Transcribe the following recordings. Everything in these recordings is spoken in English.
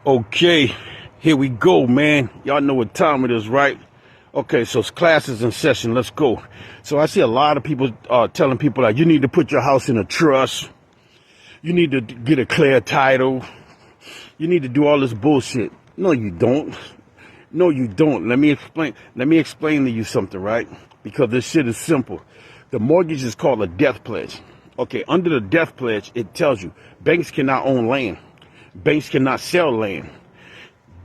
Okay, here we go, man. Y'all know what time it is, right? Okay, so class is in session. Let's go. So I see a lot of people telling people that you need to put your house in a trust. You need to get a clear title. You need to do all this bullshit. No, you don't. No, you don't. Let me explain. Let me explain to you something, right? Because this shit is simple. The mortgage is called a death pledge. Okay, under the death pledge, it tells you banks cannot own land. Banks cannot sell land.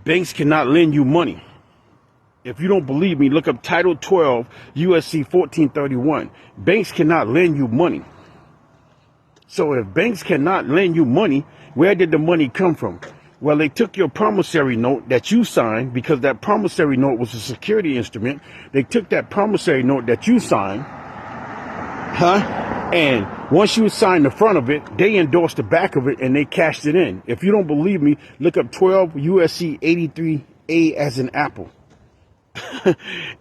Banks cannot lend you money. If you don't believe me, look up Title 12, USC 1431. Banks cannot lend you money. So if banks cannot lend you money, where did the money come from? Well, they took your promissory note that you signed, because that promissory note was a security instrument. They took that promissory note that you signed, and once you signed the front of it, they endorsed the back of it and they cashed it in. If you don't believe me, look up 12 USC 83A as an apple.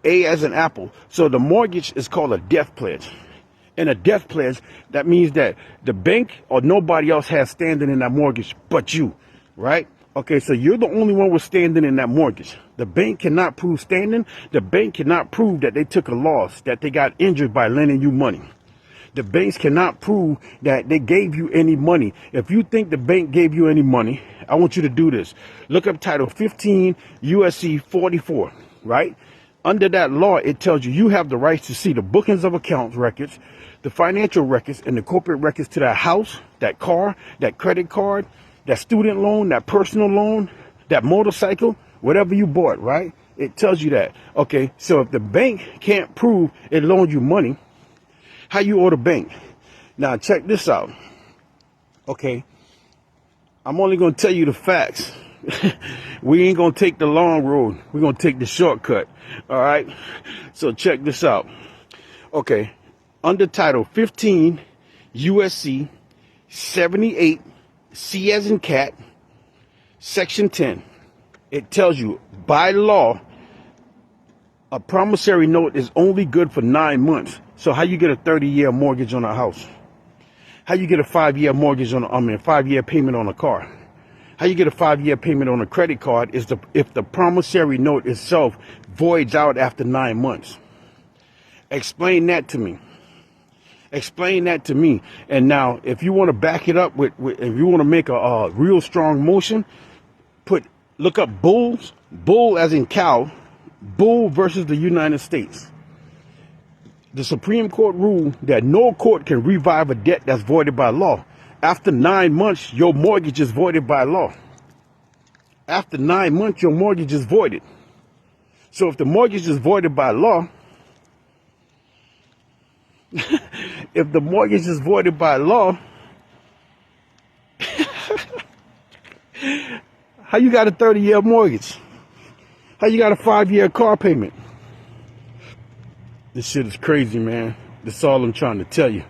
A as an apple. So the mortgage is called a death pledge. And a death pledge, that means that the bank or nobody else has standing in that mortgage but you, right? Okay, so you're the only one with standing in that mortgage. The bank cannot prove standing. The bank cannot prove that they took a loss, that they got injured by lending you money. The banks cannot prove that they gave you any money. If you think the bank gave you any money, I want you to do this. Look up Title 15 USC 44, right? Under that law, it tells you you have the right to see the bookings of accounts records, the financial records, and the corporate records to that house, that car, that credit card, that student loan, that personal loan, that motorcycle, whatever you bought, right? It tells you that. Okay, so if the bank can't prove it loaned you money, how you owe the bank? Now check this out. Okay, I'm only gonna tell you the facts. We ain't gonna take the long road. We're gonna take the shortcut. All right. So check this out. Okay, under Title 15 USC 78 C as in cat, Section 10, it tells you by law a promissory note is only good for 9 months. So how you get a 30-year mortgage on a house? How you get a 5-year mortgage on 5-year payment on a car? How you get a 5-year payment on a credit card is if the promissory note itself voids out after 9 months. Explain that to me. Explain that to me. And now, if you want to back it up with if you want to make a real strong motion, look up Bulls, bull as in cow, Bull versus the United States. The Supreme Court ruled that no court can revive a debt that's voided by law. After 9 months, your mortgage is voided by law. After 9 months, your mortgage is voided. So if the mortgage is voided by law, if the mortgage is voided by law, how you got a 30-year mortgage? How you got a 5-year car payment? This shit is crazy, man. That's all I'm trying to tell you.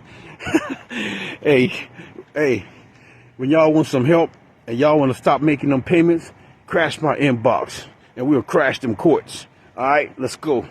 Hey, when y'all want some help and y'all want to stop making them payments, crash my inbox and we'll crash them courts. All right, let's go.